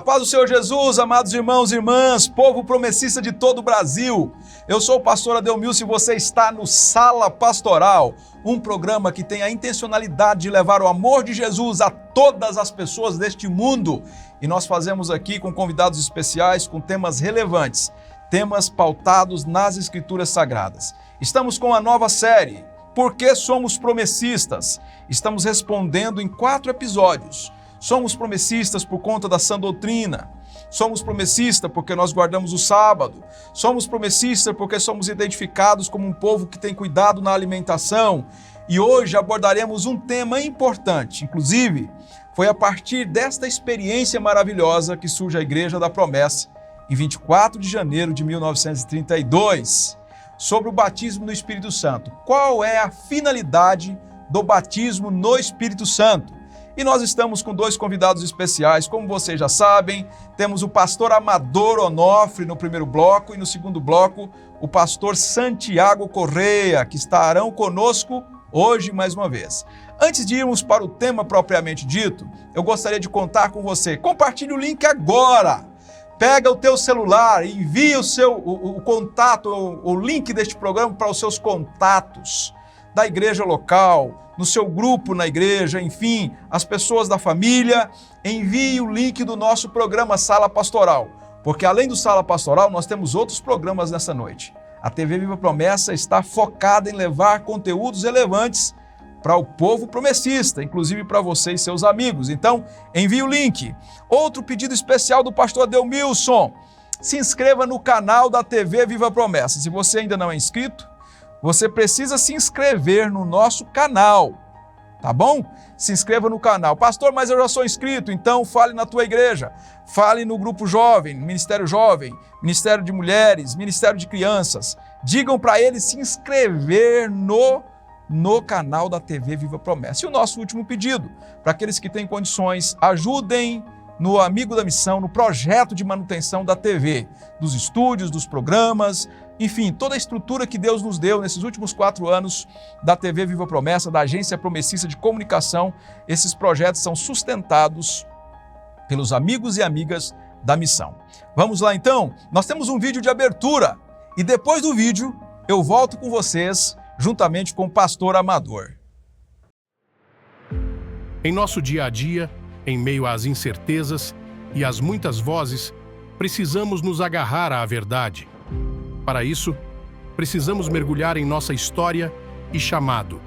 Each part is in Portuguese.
paz do Senhor Jesus, amados irmãos e irmãs, povo promessista de todo o Brasil. Eu sou o pastor Adelmilson e você está no Sala Pastoral, um programa que tem a intencionalidade de levar o amor de Jesus a todas as pessoas deste mundo. E nós fazemos aqui com convidados especiais, com temas relevantes, temas pautados nas Escrituras Sagradas. Estamos com a nova série, Por que somos promessistas? Estamos respondendo em 4 episódios. Somos promessistas por conta da sã doutrina. Somos promessistas porque nós guardamos o sábado. Somos promessistas porque somos identificados como um povo que tem cuidado na alimentação. E hoje abordaremos um tema importante. Inclusive, foi a partir desta experiência maravilhosa que surge a Igreja da Promessa, em 24 de janeiro de 1932, sobre o batismo no Espírito Santo. Qual é a finalidade do batismo no Espírito Santo? E nós estamos com 2 convidados especiais, como vocês já sabem, temos o pastor Amador Onofre no primeiro bloco e no segundo bloco o pastor Santiago Correia, que estarão conosco hoje mais uma vez. Antes de irmos para o tema propriamente dito, eu gostaria de contar com você. Compartilhe o link agora. Pega o teu celular e envia o contato, o link deste programa para os seus contatos da igreja local, no seu grupo na igreja, enfim, as pessoas da família. Envie o link do nosso programa Sala Pastoral, porque além do Sala Pastoral, nós temos outros programas nessa noite. A TV Viva Promessa está focada em levar conteúdos relevantes para o povo promessista, inclusive para você e seus amigos. Então, envie o link. Outro pedido especial do pastor Adelmilson: se inscreva no canal da TV Viva Promessa. Se você ainda não é inscrito, você precisa se inscrever no nosso canal, tá bom? Se inscreva no canal. Pastor, mas eu já sou inscrito, então fale na tua igreja, fale no grupo jovem, Ministério Jovem, Ministério de Mulheres, Ministério de Crianças. Digam para eles se inscrever no canal da TV Viva Promessa. E o nosso último pedido, para aqueles que têm condições, ajudem no Amigo da Missão, no projeto de manutenção da TV, dos estúdios, dos programas, enfim, toda a estrutura que Deus nos deu nesses últimos 4 anos da TV Viva Promessa, da Agência Promessista de Comunicação. Esses projetos são sustentados pelos amigos e amigas da missão. Vamos lá então? Nós temos um vídeo de abertura e depois do vídeo eu volto com vocês juntamente com o pastor Amador. Em nosso dia a dia, em meio às incertezas e às muitas vozes, precisamos nos agarrar à verdade. Para isso, precisamos mergulhar em nossa história e chamado.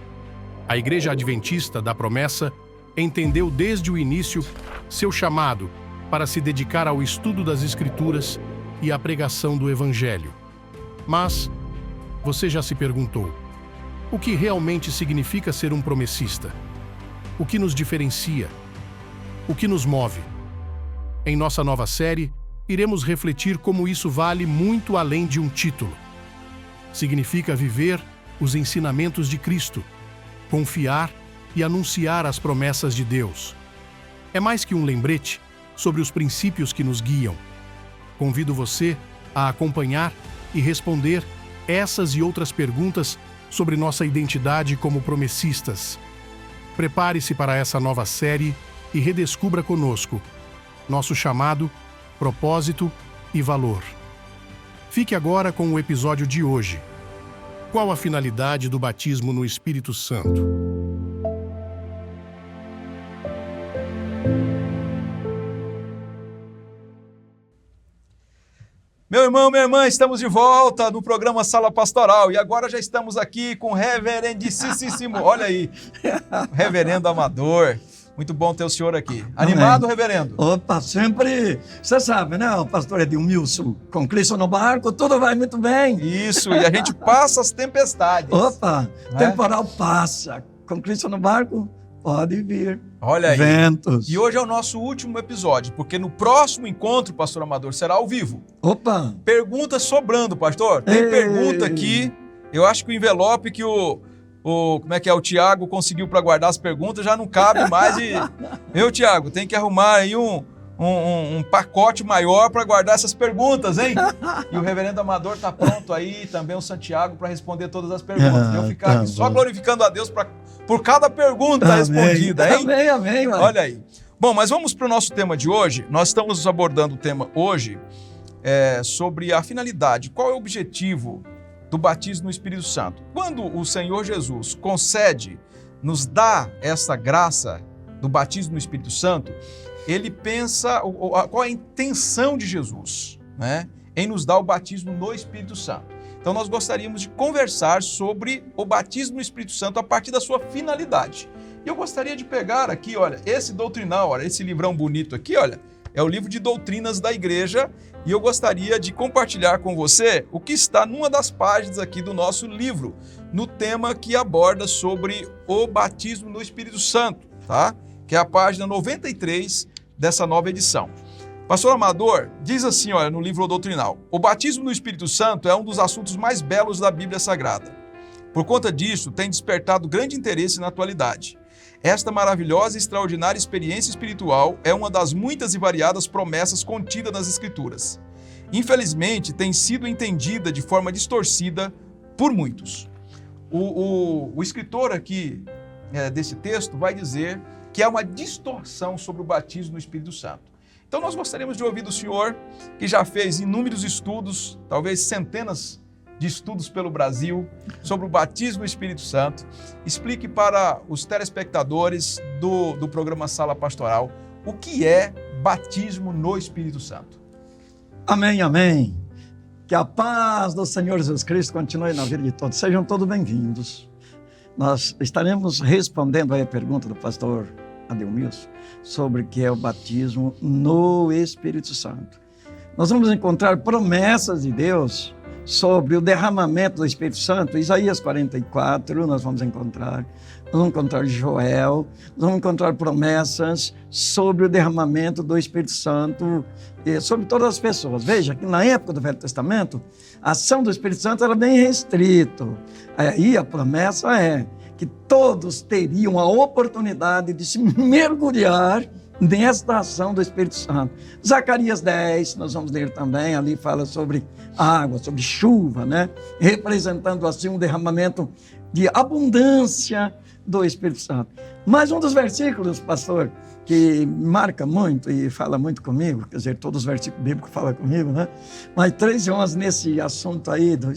A Igreja Adventista da Promessa entendeu desde o início seu chamado para se dedicar ao estudo das Escrituras e à pregação do Evangelho. Mas você já se perguntou: o que realmente significa ser um promessista? O que nos diferencia? O que nos move? Em nossa nova série, iremos refletir como isso vale muito além de um título. Significa viver os ensinamentos de Cristo, confiar e anunciar as promessas de Deus. É mais que um lembrete sobre os princípios que nos guiam. Convido você a acompanhar e responder essas e outras perguntas sobre nossa identidade como promessistas. Prepare-se para essa nova série e redescubra conosco nosso chamado, propósito e valor. Fique agora com o episódio de hoje. Qual a finalidade do batismo no Espírito Santo? Meu irmão, minha irmã, estamos de volta no programa Sala Pastoral e agora já estamos aqui com o reverendíssimo, olha aí, o reverendo Amador. Muito bom ter o senhor aqui. Animado, amém, reverendo? Opa, sempre, você sabe, né, o pastor Adelmilson, com Cristo no barco, tudo vai muito bem. Isso, e a gente passa as tempestades. Opa, temporal passa, com Cristo no barco, pode vir. Olha aí. Ventos. E hoje é o nosso último episódio, porque no próximo encontro, pastor Amador, será ao vivo. Opa. Perguntas sobrando, pastor. Tem pergunta aqui, eu acho que o envelope que o o Tiago conseguiu para guardar as perguntas, já não cabe mais. Meu Tiago, tem que arrumar aí um pacote maior para guardar essas perguntas, hein? E o reverendo Amador está pronto aí, também o Santiago, para responder todas as perguntas. Eu ficar aqui só glorificando a Deus por cada pergunta respondida, hein? Amém, amém. Mano. Olha aí. Bom, mas vamos para o nosso tema de hoje. Nós estamos abordando o tema hoje sobre a finalidade. Qual é o objetivo do batismo no Espírito Santo? Quando o Senhor Jesus concede, nos dá essa graça do batismo no Espírito Santo, ele pensa qual é a intenção de Jesus, né, em nos dar o batismo no Espírito Santo. Então nós gostaríamos de conversar sobre o batismo no Espírito Santo a partir da sua finalidade. E eu gostaria de pegar aqui, olha, esse doutrinal, olha, esse livrão bonito aqui, olha, é o livro de doutrinas da igreja, e eu gostaria de compartilhar com você o que está numa das páginas aqui do nosso livro, no tema que aborda sobre o batismo no Espírito Santo, tá? Que é a página 93 dessa nova edição. Pastor Amador diz assim, olha, no livro doutrinal: o batismo no Espírito Santo é um dos assuntos mais belos da Bíblia Sagrada. Por conta disso, tem despertado grande interesse na atualidade. Esta maravilhosa e extraordinária experiência espiritual é uma das muitas e variadas promessas contidas nas Escrituras. Infelizmente, tem sido entendida de forma distorcida por muitos. O escritor aqui desse texto vai dizer que é uma distorção sobre o batismo no Espírito Santo. Então nós gostaríamos de ouvir do senhor, que já fez inúmeros estudos, talvez centenas de estudos pelo Brasil, sobre o batismo no Espírito Santo. Explique para os telespectadores do programa Sala Pastoral o que é batismo no Espírito Santo. Amém, amém. Que a paz do Senhor Jesus Cristo continue na vida de todos. Sejam todos bem-vindos. Nós estaremos respondendo aí a pergunta do pastor Adelmilson sobre o que é o batismo no Espírito Santo. Nós vamos encontrar promessas de Deus sobre o derramamento do Espírito Santo. Isaías 44, nós vamos encontrar Joel, nós vamos encontrar promessas sobre o derramamento do Espírito Santo sobre todas as pessoas. Veja que na época do Velho Testamento, a ação do Espírito Santo era bem restrita. Aí a promessa é que todos teriam a oportunidade de se mergulhar nesta ação do Espírito Santo. Zacarias 10, nós vamos ler também, ali fala sobre água, sobre chuva, né? Representando assim um derramamento de abundância do Espírito Santo. Mas um dos versículos, pastor, que marca muito e fala muito comigo, quer dizer, todos os versículos bíblicos falam comigo, né? Mas 3:11 nesse assunto aí do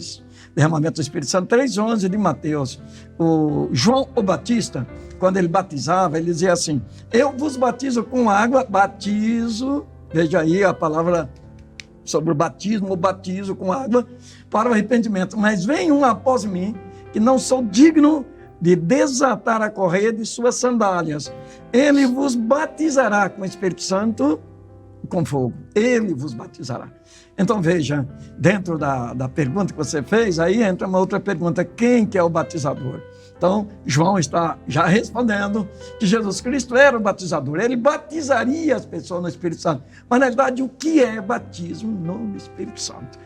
derramamento do Espírito Santo, 3:11 de Mateus. O João o Batista, quando ele batizava, ele dizia assim: eu vos batizo com água, batizo, veja aí a palavra sobre o batismo, o batizo com água para o arrependimento. Mas vem um após mim, que não sou digno de desatar a correia de suas sandálias. Ele vos batizará com o Espírito Santo, com fogo. Ele vos batizará. Então veja, dentro da pergunta que você fez, aí entra uma outra pergunta: quem que é o batizador? Então, João está já respondendo que Jesus Cristo era o batizador. Ele batizaria as pessoas no Espírito Santo. Mas, na verdade, o que é batismo no Espírito Santo?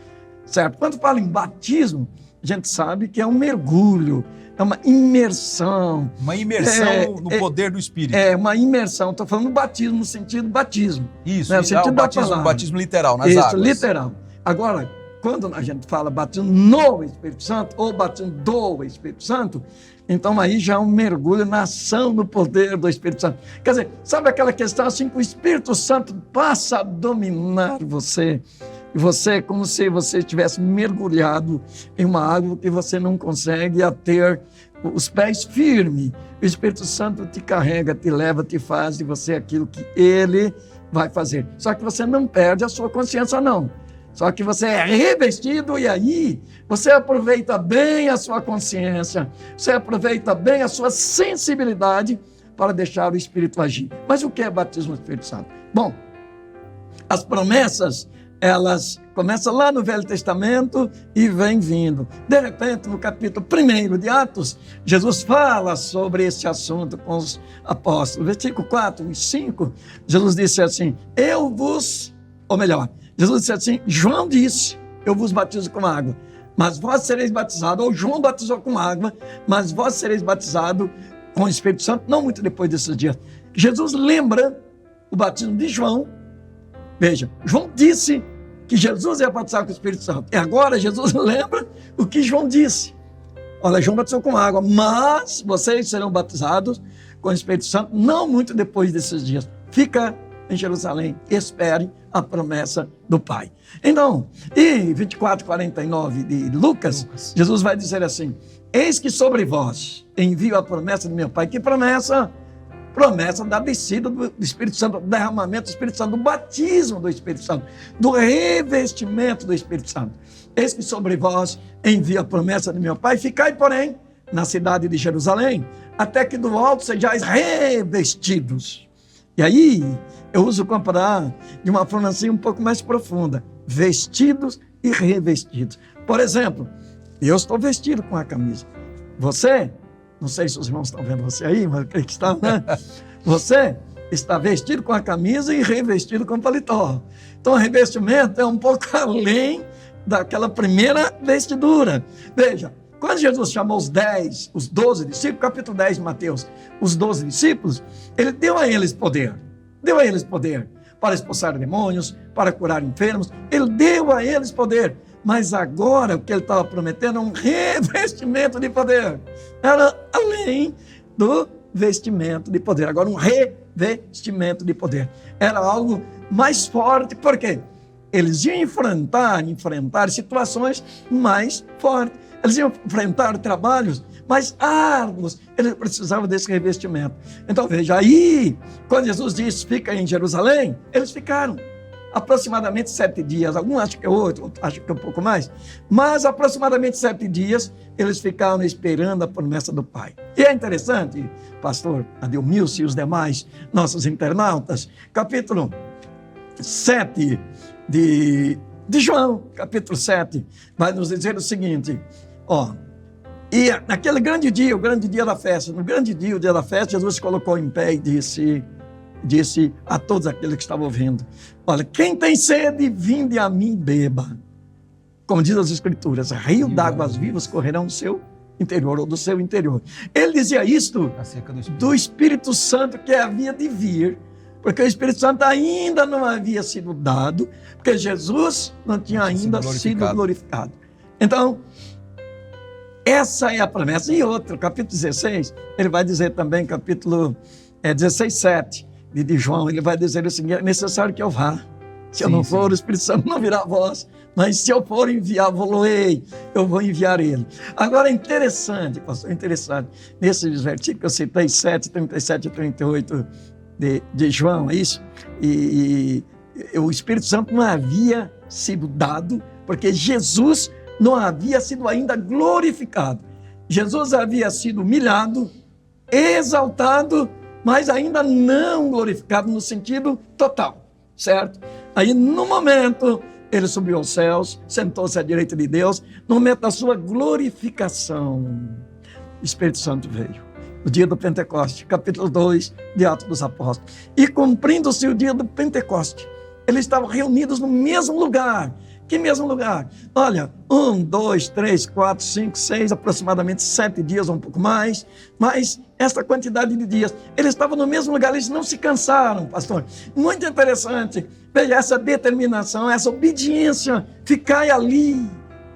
Certo? Quando fala em batismo, a gente sabe que é um mergulho, é uma imersão. Uma imersão no poder do Espírito. É uma imersão. Estou falando batismo no sentido batismo. Isso, né? No sentido o batismo literal, nas Isso, águas. Literal. Agora, quando a gente fala batismo no Espírito Santo ou batismo do Espírito Santo, então aí já é um mergulho na ação, no poder do Espírito Santo. Quer dizer, sabe aquela questão assim que o Espírito Santo passa a dominar você? E você é como se você estivesse mergulhado em uma água que você não consegue ter os pés firmes. O Espírito Santo te carrega, te leva, te faz de você aquilo que Ele vai fazer. Só que você não perde a sua consciência, não. Só que você é revestido e aí você aproveita bem a sua consciência, você aproveita bem a sua sensibilidade para deixar o Espírito agir. Mas o que é batismo no Espírito Santo? Bom, as promessas, elas começam lá no Velho Testamento e vêm vindo. De repente, no capítulo 1 de Atos, Jesus fala sobre esse assunto com os apóstolos. Versículo 4 e 5, Jesus disse assim: Jesus disse assim: João disse, eu vos batizo com água, mas vós sereis batizados, ou João batizou com água, mas vós sereis batizados com o Espírito Santo, não muito depois desses dias. Jesus lembra o batismo de João. Veja, João disse que Jesus ia batizar com o Espírito Santo. E agora Jesus lembra o que João disse. Olha, João batizou com água, mas vocês serão batizados com o Espírito Santo não muito depois desses dias. fica em Jerusalém, espere a promessa do Pai. Então, em 24:49 de Lucas, Jesus vai dizer assim: eis que sobre vós envio a promessa do meu Pai. Que promessa? Promessa da descida do Espírito Santo, do derramamento do Espírito Santo, do batismo do Espírito Santo, do revestimento do Espírito Santo. Eis que sobre vós envio a promessa do meu Pai. Ficai, porém, na cidade de Jerusalém, até que do alto sejais revestidos. E aí, eu uso comparar de uma forma assim um pouco mais profunda. Vestidos e revestidos. Por exemplo, eu estou vestido com a camisa. Você, não sei se os irmãos estão vendo você aí, mas creio que está, né? Você está vestido com a camisa e revestido com o paletó. Então, o revestimento é um pouco além daquela primeira vestidura. Veja, quando Jesus chamou os 12 discípulos, capítulo 10 de Mateus, os 12 discípulos, ele deu a eles poder. Deu a eles poder para expulsar demônios, para curar enfermos. Ele deu a eles poder. Mas agora o que ele estava prometendo é um revestimento de poder. Era além do vestimento de poder. Agora um revestimento de poder. Era algo mais forte. Por quê? Eles iam enfrentar situações mais fortes. Eles iam enfrentar trabalhos mais árduos. Eles precisavam desse revestimento. Então veja, aí, quando Jesus disse, fica em Jerusalém, eles ficaram aproximadamente 7 dias. Alguns acham que é 8, outros acham que é um pouco mais. Mas aproximadamente 7 dias, eles ficaram esperando a promessa do Pai. E é interessante, pastor Adelmilson e os demais nossos internautas, capítulo 7 de João, capítulo 7, vai nos dizer o seguinte, e naquele grande dia, o grande dia da festa, no grande dia, o dia da festa, Jesus se colocou em pé e disse a todos aqueles que estavam ouvindo, olha, quem tem sede, vinde a mim e beba. Como diz as Escrituras, rio d'águas vivas correrão do seu interior, ou do seu interior. Ele dizia isto do Espírito Santo que havia de vir, porque o Espírito Santo ainda não havia sido dado, porque Jesus não tinha ainda sido glorificado. Então, essa é a promessa. E outro, capítulo 16, ele vai dizer também, capítulo 16, 7 de João, ele vai dizer o seguinte, é necessário que eu vá. Se eu não for, o Espírito Santo não virá a vós. Mas se eu for enviar, eu vou enviar ele. Agora é interessante, pastor, interessante, nesses versículos que eu citei, 7, 37 e 38 de João, é isso? E o Espírito Santo não havia sido dado, porque Jesus não havia sido ainda glorificado. Jesus havia sido humilhado, exaltado, mas ainda não glorificado no sentido total, certo? Aí, no momento, ele subiu aos céus, sentou-se à direita de Deus, no momento da sua glorificação, o Espírito Santo veio. O dia do Pentecoste, capítulo 2 de Atos dos Apóstolos. E cumprindo-se o dia do Pentecoste, eles estavam reunidos no mesmo lugar. Que mesmo lugar? Olha, 1, 2, 3, 4, 5, 6, aproximadamente 7 dias ou um pouco mais, mas essa quantidade de dias, eles estavam no mesmo lugar, eles não se cansaram, pastor. Muito interessante, veja essa determinação, essa obediência, ficai ali,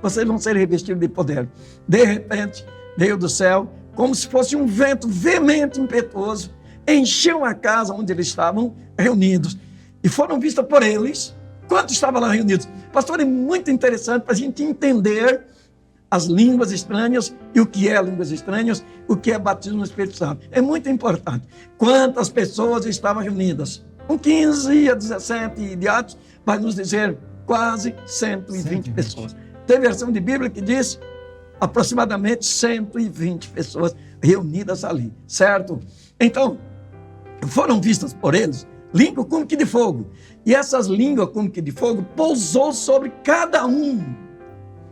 vocês vão ser revestidos de poder. De repente, veio do céu, como se fosse um vento veemente, impetuoso, encheu a casa onde eles estavam reunidos, e foram vistos por eles. Quantos estavam lá reunidos? Pastor, é muito interessante para a gente entender as línguas estranhas e o que é línguas estranhas, o que é batismo no Espírito Santo. É muito importante. Quantas pessoas estavam reunidas? Com 15 a 17 de Atos, vai nos dizer quase 120 pessoas. Tem versão de Bíblia que diz aproximadamente 120 pessoas reunidas ali, certo? Então, foram vistas por eles língua como que de fogo. E essas línguas como que de fogo pousou sobre cada um.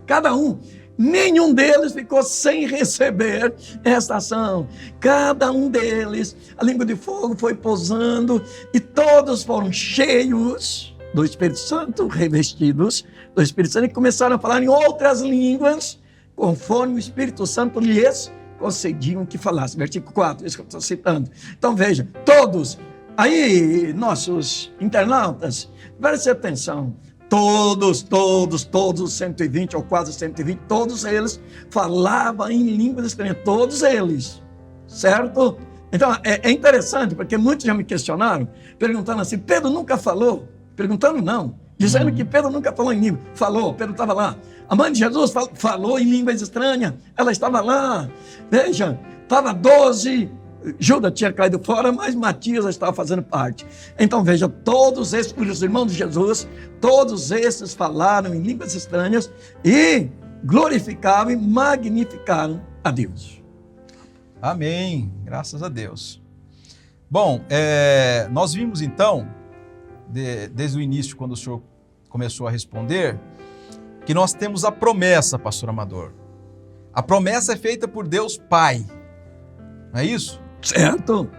Cada um. Nenhum deles ficou sem receber esta ação. Cada um deles, a língua de fogo foi pousando e todos foram cheios do Espírito Santo, revestidos do Espírito Santo, e começaram a falar em outras línguas, conforme o Espírito Santo lhes concediam que falasse. Versículo 4, isso que eu estou citando. Então veja, todos. Aí, nossos internautas, prestem atenção, todos os 120 ou quase 120, todos eles falavam em línguas estranhas, todos eles, certo? Então, é interessante, porque muitos já me questionaram, perguntando assim, Pedro nunca falou? Perguntando não, dizendo que Pedro nunca falou em língua. Falou, Pedro estava lá. A mãe de Jesus falou em línguas estranhas, ela estava lá. Veja, estava 12, Judas tinha caído fora, mas Matias estava fazendo parte. Então, veja, todos esses, os irmãos de Jesus, todos esses falaram em línguas estranhas e glorificavam e magnificaram a Deus. Amém, graças a Deus. Bom, nós vimos então, desde o início, quando o senhor começou a responder, que nós temos a promessa, pastor Amador. A promessa é feita por Deus Pai, não é isso? Certo.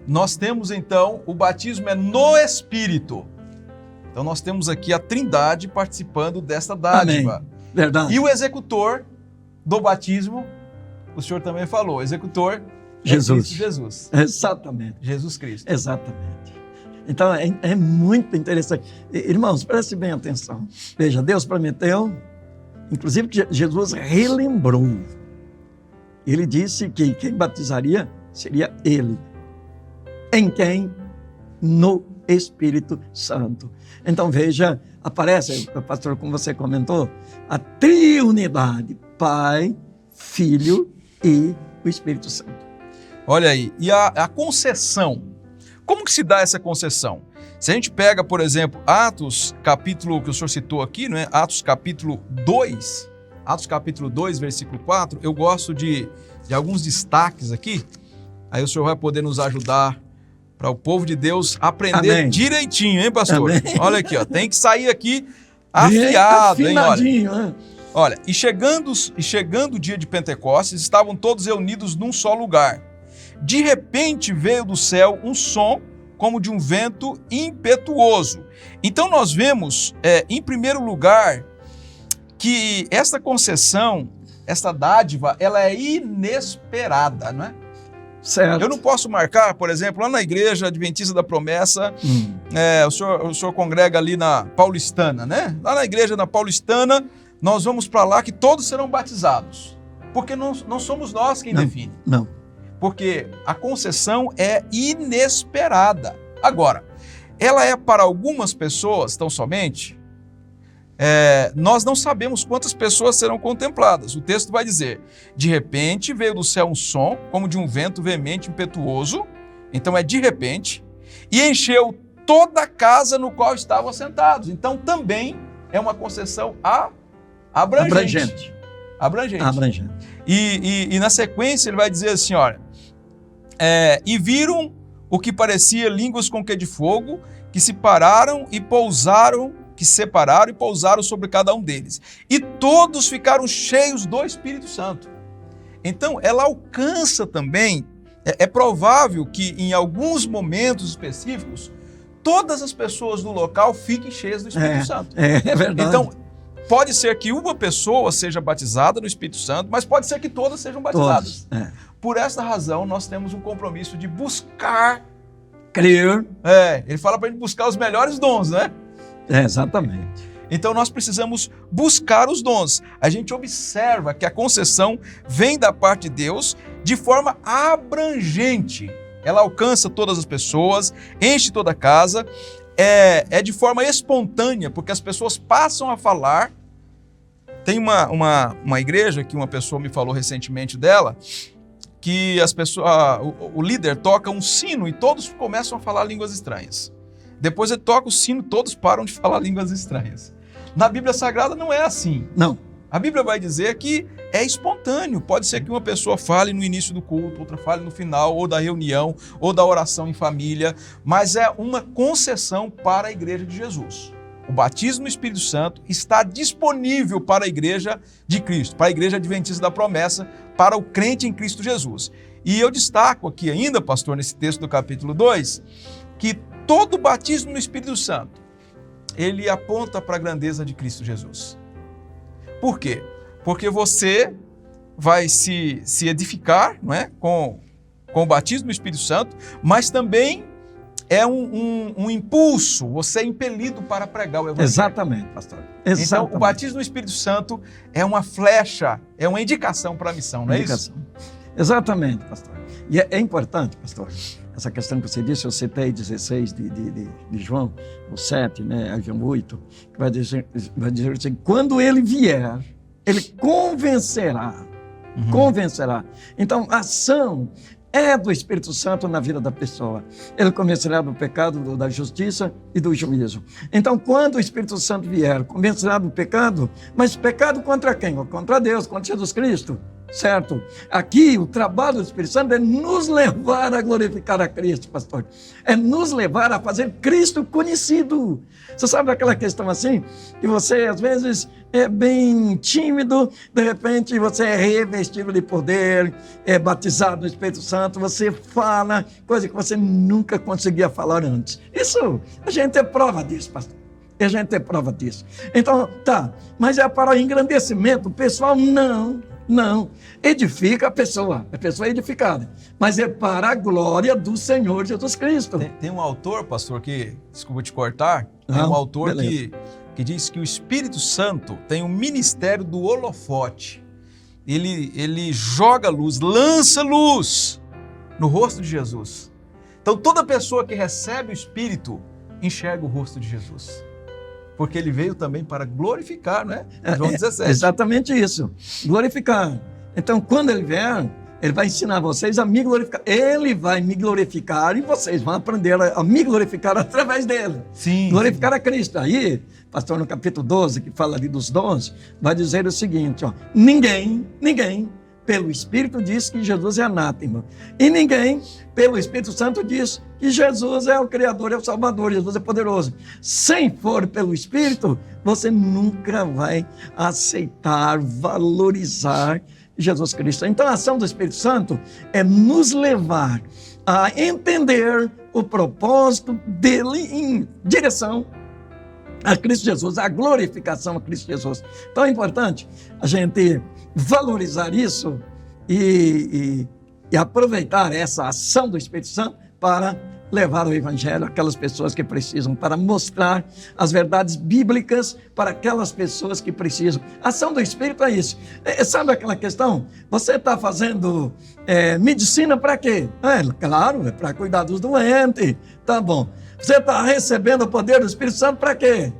Nós temos então, o batismo é no Espírito. Então nós temos aqui a Trindade participando desta dádiva. Amém. Verdade. E o executor do batismo, o senhor também falou, executor Jesus. Cristo Jesus. Exatamente. Jesus Cristo. Exatamente. Então, é muito interessante. Irmãos, prestem bem atenção. Veja, Deus prometeu, inclusive que Jesus relembrou. Ele disse que quem batizaria seria Ele. Em quem? No Espírito Santo. Então, veja, aparece, pastor, como você comentou, a triunidade, Pai, Filho e o Espírito Santo. Olha aí, e a concessão, como que se dá essa concessão? Se a gente pega, por exemplo, Atos, capítulo que o senhor citou aqui, não é? Atos capítulo 2, versículo 4, eu gosto de alguns destaques aqui, aí o senhor vai poder nos ajudar para o povo de Deus aprender Amém. Direitinho, hein, pastor? Amém. Olha aqui, ó, tem que sair aqui afiado, hein, olha. Né? Olha, e chegando o dia de Pentecostes, estavam todos reunidos num só lugar. De repente veio do céu um som como de um vento impetuoso. Então nós vemos, em primeiro lugar, que essa concessão, essa dádiva, ela é inesperada, não é? Certo. Eu não posso marcar, por exemplo, lá na igreja Adventista da Promessa, o senhor congrega ali na Paulistana, né? Lá na igreja da Paulistana, nós vamos para lá que todos serão batizados, porque não somos nós quem define. Não. Porque a concessão é inesperada. Agora, ela é para algumas pessoas, tão somente, nós não sabemos quantas pessoas serão contempladas. O texto vai dizer, de repente veio do céu um som, como de um vento veemente impetuoso, então é de repente, e encheu toda a casa no qual estavam assentados. Então também é uma concessão abrangente. E na sequência ele vai dizer assim, olha, e viram o que parecia línguas com que de fogo, que separaram e pousaram sobre cada um deles. E todos ficaram cheios do Espírito Santo. Então ela alcança também, é provável que em alguns momentos específicos, todas as pessoas do local fiquem cheias do Espírito Santo. É verdade. Então, pode ser que uma pessoa seja batizada no Espírito Santo, mas pode ser que todas sejam batizadas. Por essa razão, nós temos um compromisso de buscar... Crer. Ele fala para a gente buscar os melhores dons, né? Exatamente. Então, nós precisamos buscar os dons. A gente observa que a concessão vem da parte de Deus de forma abrangente. Ela alcança todas as pessoas, enche toda a casa, é de forma espontânea, porque as pessoas passam a falar. Tem uma igreja que uma pessoa me falou recentemente dela, que o líder toca um sino e todos começam a falar línguas estranhas. Depois ele toca o sino, todos param de falar línguas estranhas. Na Bíblia Sagrada não é assim. Não. A Bíblia vai dizer que é espontâneo. Pode ser que uma pessoa fale no início do culto, outra fale no final, ou da reunião, ou da oração em família, mas é uma concessão para a Igreja de Jesus. O batismo no Espírito Santo está disponível para a Igreja de Cristo, para a Igreja Adventista da Promessa, para o crente em Cristo Jesus. E eu destaco aqui ainda, pastor, nesse texto do capítulo 2, que todo batismo no Espírito Santo, ele aponta para a grandeza de Cristo Jesus. Por quê? Porque você vai se edificar, não é? com o batismo no Espírito Santo, mas também é um impulso, você é impelido para pregar o Evangelho. Exatamente, pastor. Então, o batismo no Espírito Santo é uma flecha, é uma indicação para a missão, não é isso? Exatamente, pastor. E é importante, pastor, essa questão que você disse, eu citei 16 de João, o 7, né, João 8, que vai dizer assim, quando ele vier, ele convencerá. Convencerá. Então, a ação é do Espírito Santo na vida da pessoa. Ele convencerá do pecado, da justiça e do juízo. Então, quando o Espírito Santo vier, convencerá do pecado, mas pecado contra quem? Contra Deus, contra Jesus Cristo. Certo? Aqui o trabalho do Espírito Santo é nos levar a glorificar a Cristo, pastor. É nos levar a fazer Cristo conhecido. Você sabe aquela questão assim, que você às vezes é bem tímido, de repente você é revestido de poder, é batizado no Espírito Santo, você fala coisa que você nunca conseguia falar antes. Isso, a gente é prova disso, pastor. A gente é prova disso. Então, tá, mas é para o engrandecimento pessoal? Não, edifica a pessoa é edificada, mas é para a glória do Senhor Jesus Cristo. Tem um autor, pastor, que, desculpa te cortar, tem um autor que diz que o Espírito Santo tem um ministério do holofote. Ele joga luz, lança luz no rosto de Jesus. Então toda pessoa que recebe o Espírito enxerga o rosto de Jesus. Porque ele veio também para glorificar, né? João 17. Exatamente isso, glorificar. Então, quando ele vier, ele vai ensinar vocês a me glorificar. Ele vai me glorificar e vocês vão aprender a me glorificar através dele. Sim. Glorificar a Cristo. Aí, pastor, no capítulo 12, que fala ali dos dons, vai dizer o seguinte, ó, ninguém, pelo Espírito diz que Jesus é anátema. E ninguém, pelo Espírito Santo, diz que Jesus é o Criador, é o Salvador, Jesus é poderoso. Sem for pelo Espírito, você nunca vai aceitar, valorizar Jesus Cristo. Então a ação do Espírito Santo é nos levar a entender o propósito dele em direção a Cristo Jesus, a glorificação a Cristo Jesus. Então é importante a gente valorizar isso e aproveitar essa ação do Espírito Santo para levar o Evangelho àquelas pessoas que precisam, para mostrar as verdades bíblicas para aquelas pessoas que precisam. A ação do Espírito é isso. Sabe aquela questão? Você está fazendo medicina para quê? Claro, é para cuidar dos doentes. Tá bom. Você está recebendo o poder do Espírito Santo para quê?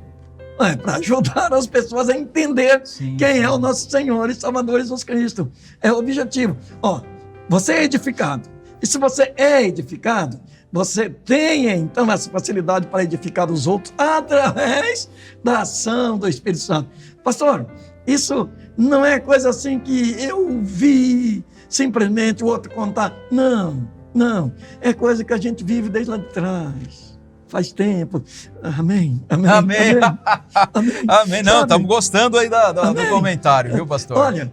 Para ajudar as pessoas a entender quem é o nosso Senhor e Salvador Jesus Cristo. É o objetivo. Você é edificado. E se você é edificado, você tem então essa facilidade para edificar os outros através da ação do Espírito Santo. Pastor, isso não é coisa assim que eu vi simplesmente o outro contar. Não. É coisa que a gente vive desde lá de trás. Faz tempo. Amém. Não, estamos gostando aí do comentário, viu, pastor? Olha,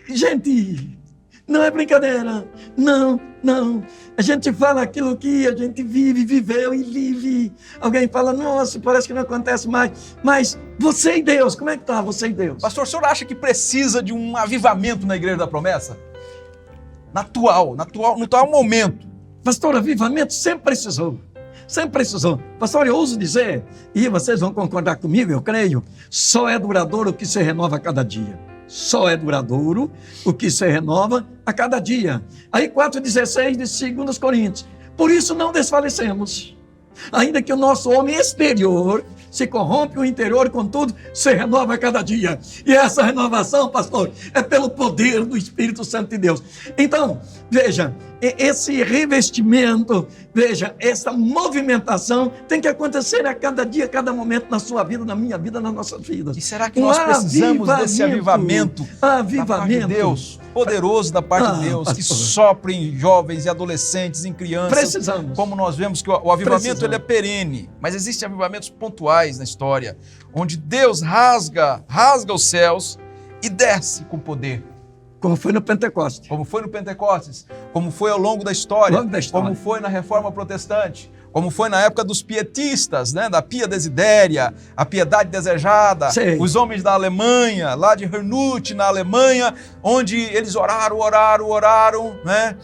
gente, não é brincadeira. Não. A gente fala aquilo que a gente viveu e vive. Alguém fala, nossa, parece que não acontece mais. Mas você e Deus, como é que está você e Deus? Pastor, o senhor acha que precisa de um avivamento na Igreja da Promessa? No atual momento. Pastor, avivamento sempre precisou. Pastor, eu ouso dizer, e vocês vão concordar comigo, eu creio, só é duradouro o que se renova a cada dia. Só é duradouro o que se renova a cada dia. Aí 4,16 de 2 Coríntios. Por isso não desfalecemos. Ainda que o nosso homem exterior se corrompe, o interior, contudo, se renova a cada dia. E essa renovação, pastor, é pelo poder do Espírito Santo de Deus. Então, veja, esse revestimento, veja, essa movimentação tem que acontecer a cada dia, a cada momento na sua vida, na minha vida, nas nossas vidas. E será que nós precisamos desse avivamento da parte de Deus, poderoso da parte de Deus, que sopra em jovens e adolescentes, em crianças? Precisamos. Como nós vemos que o avivamento ele é perene, mas existem avivamentos pontuais na história, onde Deus rasga os céus e desce com poder. Como foi no Pentecostes. Como foi ao longo da história, como foi na Reforma Protestante, como foi na época dos pietistas, né? Da Pia Desidéria, a piedade desejada, os homens da Alemanha, lá de Hernut, na Alemanha, onde eles oraram, né?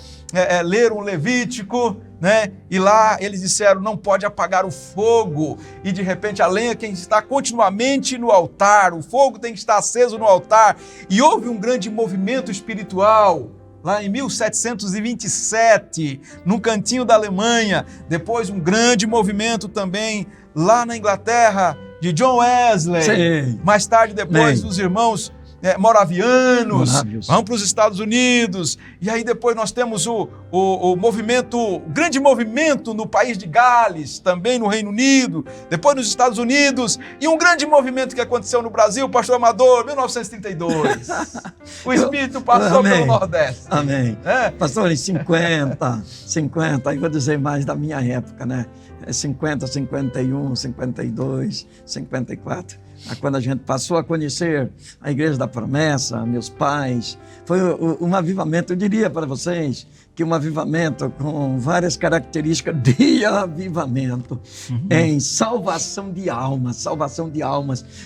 Leram o Levítico, né? E lá eles disseram, não pode apagar o fogo, e de repente a lenha tem que estar continuamente no altar, o fogo tem que estar aceso no altar, e houve um grande movimento espiritual lá em 1727, num cantinho da Alemanha. Depois um grande movimento também lá na Inglaterra, de John Wesley. Sim. Mais tarde, depois, Bem. os irmãos moravianos. Morávios. Vão para os Estados Unidos. E aí depois nós temos o movimento, o grande movimento no país de Gales, também no Reino Unido, depois nos Estados Unidos, e um grande movimento que aconteceu no Brasil, Pastor Amador, 1932. O Espírito passou Amém. pelo Nordeste. Amém. É? Pastor, em 50, aí vou dizer mais da minha época, né? 50, 51, 52, 54. Quando a gente passou a conhecer a Igreja da Promessa, meus pais, foi um avivamento, eu diria para vocês, que um avivamento com várias características de avivamento, em salvação de almas,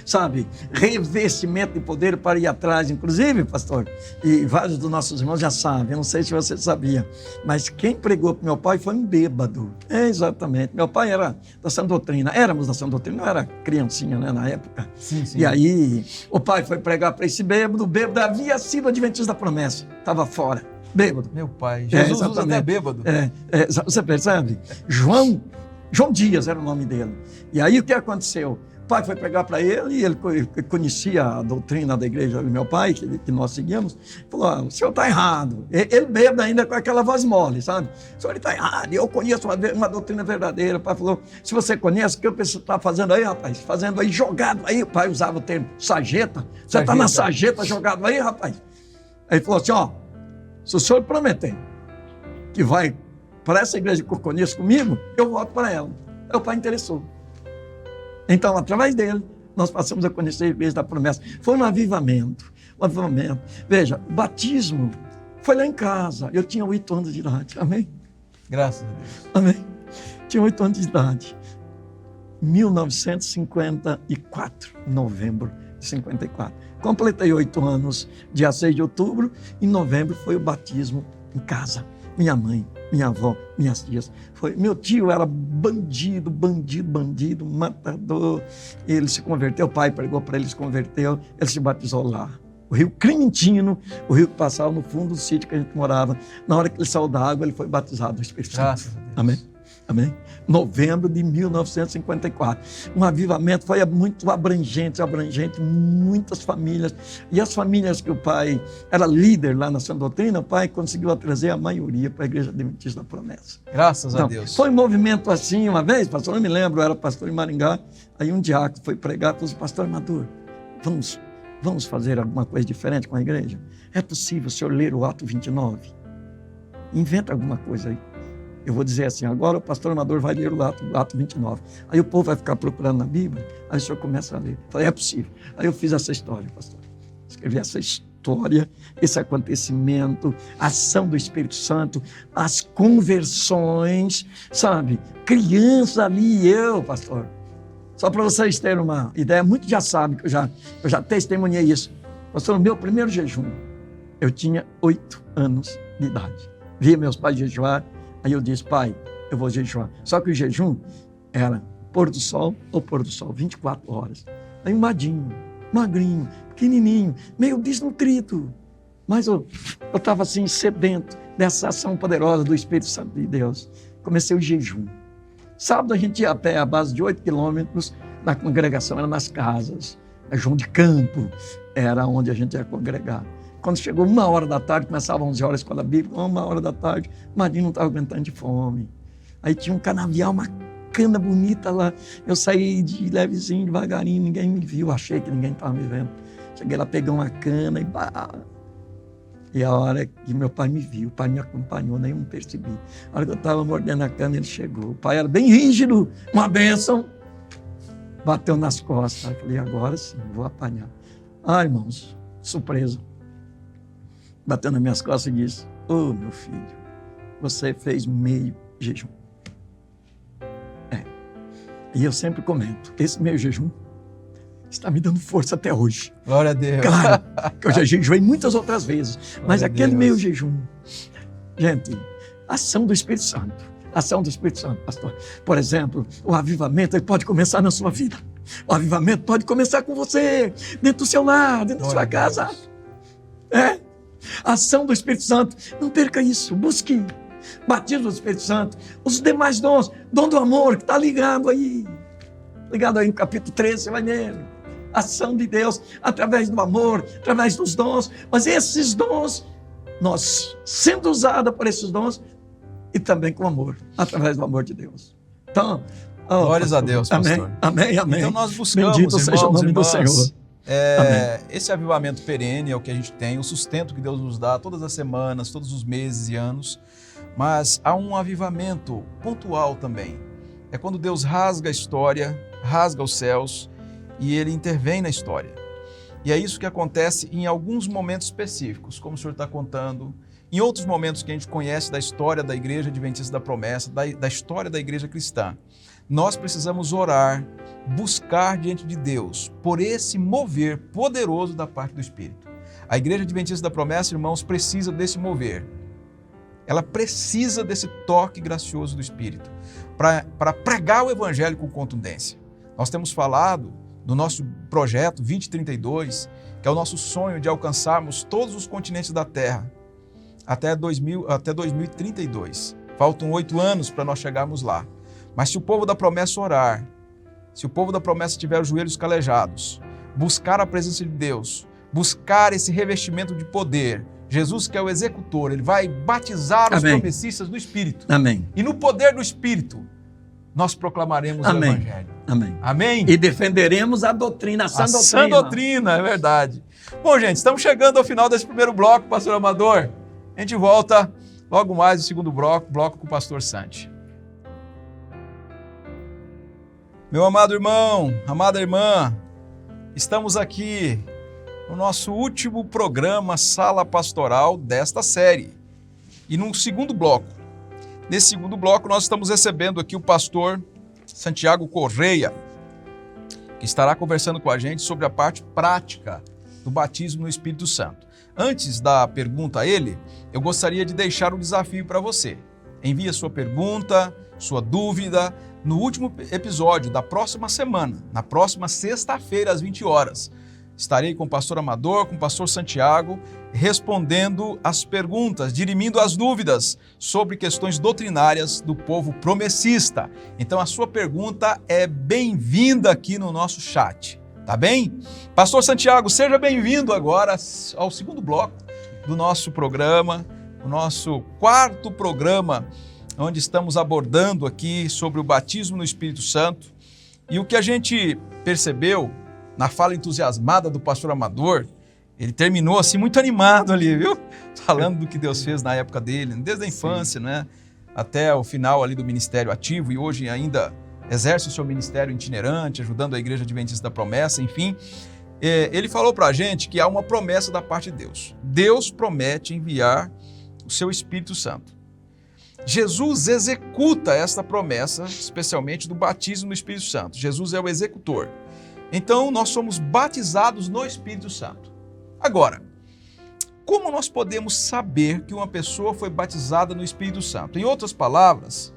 sabe? Revestimento de poder para ir atrás, inclusive, pastor, e vários dos nossos irmãos já sabem, eu não sei se você sabia, mas quem pregou para meu pai foi um bêbado, exatamente, meu pai era da Sã Doutrina, éramos da Sã Doutrina, não era criancinha, né, na época, Sim. E aí o pai foi pregar para esse bêbado, o bêbado havia sido adventista da promessa, estava fora, bêbado. Meu pai, Jesus usa até bêbado. Você percebe? João Dias era o nome dele. E aí o que aconteceu? O pai foi pregar para ele e ele conhecia a doutrina da igreja do meu pai, que nós seguíamos. Falou, o senhor está errado. Ele bêbado ainda com aquela voz mole, sabe? O senhor está errado. Eu conheço uma doutrina verdadeira. O pai falou, se você conhece, o que você está fazendo aí, rapaz? Fazendo aí, jogado aí. O pai usava o termo sarjeta. Você está na sarjeta jogado aí, rapaz? Aí ele falou assim, ó, se o senhor prometer que vai para essa igreja que eu conheço comigo, eu volto para ela. Aí o pai interessou. Então, através dele, nós passamos a conhecer a Igreja da Promessa. Foi um avivamento. Veja, o batismo foi lá em casa. Eu tinha 8 anos de idade. Amém? Graças a Deus. Amém? Tinha 8 anos de idade. 1954, novembro de 54. Completei 8 anos, dia 6 de outubro. Em novembro foi o batismo em casa. Minha mãe, minha avó, minhas tias. Meu tio era bandido, matador. Ele se converteu, o pai pregou para ele, se converteu, ele se batizou lá. O rio Clementino, o rio que passava no fundo do sítio que a gente morava. Na hora que ele saiu da água, ele foi batizado no Espírito Santo. Graças a Deus. Amém? Amém? Novembro de 1954. Um avivamento foi muito abrangente, muitas famílias. E as famílias que o pai era líder lá na Sã Doutrina, o pai conseguiu trazer a maioria para a Igreja Adventista da Promessa. Graças a Deus. Foi um movimento assim, uma vez, pastor, eu me lembro, eu era pastor em Maringá, aí um diácono foi pregar e falou assim, pastor Amador, vamos fazer alguma coisa diferente com a igreja? É possível o senhor ler o Ato 29? Inventa alguma coisa aí. Eu vou dizer assim, agora o pastor Amador vai ler o Ato 29. Aí o povo vai ficar procurando na Bíblia, aí o senhor começa a ler. Eu falei, é possível. Aí eu fiz essa história, pastor. Escrevi essa história, esse acontecimento, a ação do Espírito Santo, as conversões, sabe? Crianças ali e eu, pastor. Só para vocês terem uma ideia, muitos já sabem que eu já testemunhei isso. Pastor, no meu primeiro jejum, eu tinha 8 anos de idade. Via meus pais jejuar. Aí eu disse, pai, eu vou jejuar. Só que o jejum era pôr do sol ou pôr do sol, 24 horas. Aí um magrinho, pequenininho, meio desnutrido. Mas eu estava assim, sedento dessa ação poderosa do Espírito Santo de Deus. Comecei o jejum. Sábado a gente ia a pé, a base de 8 quilômetros, na congregação, era nas casas. João de Campo era onde a gente ia congregar. Quando chegou 1h da tarde, começava 11 horas a escola bíblica, 1h da tarde, o Marinho não estava aguentando de fome. Aí tinha um canavial, uma cana bonita lá. Eu saí de levezinho, devagarinho, ninguém me viu, achei que ninguém estava me vendo. Cheguei lá, peguei uma cana e bah! E a hora que meu pai me viu, o pai me acompanhou, nem me percebi. A hora que eu estava mordendo a cana, ele chegou. O pai era bem rígido, uma bênção. Bateu nas costas. Eu falei, agora sim, vou apanhar. Ah, irmãos, surpresa. Bateu nas minhas costas e disse, ô meu filho, você fez meio jejum. E eu sempre comento, esse meio jejum está me dando força até hoje. Glória a Deus. Claro, que eu já jejuei muitas outras vezes, mas aquele meio jejum, gente, ação do Espírito Santo, pastor. Por exemplo, o avivamento ele pode começar na sua vida. O avivamento pode começar com você, dentro do seu lar, dentro da sua casa. A ação do Espírito Santo, não perca isso, busque batismo do Espírito Santo, os demais dons, dom do amor, que está ligado aí no capítulo 13, você vai nele. Ação de Deus através do amor, através dos dons, mas esses dons, nós sendo usados por esses dons e também com amor, através do amor de Deus. Então, glórias a Deus, pastor. Amém. Então nós buscamos, Bendito irmãos, seja o nome do irmãs, Senhor. Esse avivamento perene é o que a gente tem, o sustento que Deus nos dá todas as semanas, todos os meses e anos, mas há um avivamento pontual também. É quando Deus rasga a história, rasga os céus e Ele intervém na história. E é isso que acontece em alguns momentos específicos, como o senhor está contando, em outros momentos que a gente conhece da história da Igreja Adventista da Promessa, da história da Igreja Cristã. Nós precisamos orar, buscar diante de Deus por esse mover poderoso da parte do Espírito. A Igreja Adventista da Promessa, irmãos, precisa desse mover. Ela precisa desse toque gracioso do Espírito para pregar o Evangelho com contundência. Nós temos falado do nosso projeto 2032, que é o nosso sonho de alcançarmos todos os continentes da Terra até 2032. Faltam 8 anos para nós chegarmos lá. Mas se o povo da promessa orar, se o povo da promessa tiver os joelhos calejados, buscar a presença de Deus, buscar esse revestimento de poder, Jesus, que é o executor, Ele vai batizar os promessistas no Espírito. Amém. E no poder do Espírito, nós proclamaremos o Evangelho. Amém. Amém? E defenderemos a doutrina, a sã doutrina, é verdade. Bom, gente, estamos chegando ao final desse primeiro bloco, pastor Amador. A gente volta logo mais no segundo bloco com o pastor Santi. Meu amado irmão, amada irmã, estamos aqui no nosso último programa Sala Pastoral desta série. E num segundo bloco. Nesse segundo bloco nós estamos recebendo aqui o pastor Santiago Correia, que estará conversando com a gente sobre a parte prática do batismo no Espírito Santo. Antes da pergunta a ele, eu gostaria de deixar um desafio para você. Envie a sua pergunta, sua dúvida, no último episódio da próxima semana, na próxima sexta-feira, às 20 horas. Estarei com o pastor Amador, com o pastor Santiago, respondendo as perguntas, dirimindo as dúvidas sobre questões doutrinárias do povo promessista. Então a sua pergunta é bem-vinda aqui no nosso chat, tá bem? Pastor Santiago, seja bem-vindo agora ao segundo bloco do nosso programa, o nosso quarto programa, onde estamos abordando aqui sobre o batismo no Espírito Santo. E o que a gente percebeu na fala entusiasmada do pastor Amador, ele terminou assim muito animado ali, viu? Falando do que Deus fez na época dele, desde a infância, né? Até o final ali do ministério ativo, e hoje ainda exerce o seu ministério itinerante, ajudando a Igreja Adventista da Promessa, enfim. Ele falou pra gente que há uma promessa da parte de Deus. Deus promete enviar o seu Espírito Santo. Jesus executa esta promessa, especialmente do batismo no Espírito Santo. Jesus é o executor. Então, nós somos batizados no Espírito Santo. Agora, como nós podemos saber que uma pessoa foi batizada no Espírito Santo? Em outras palavras,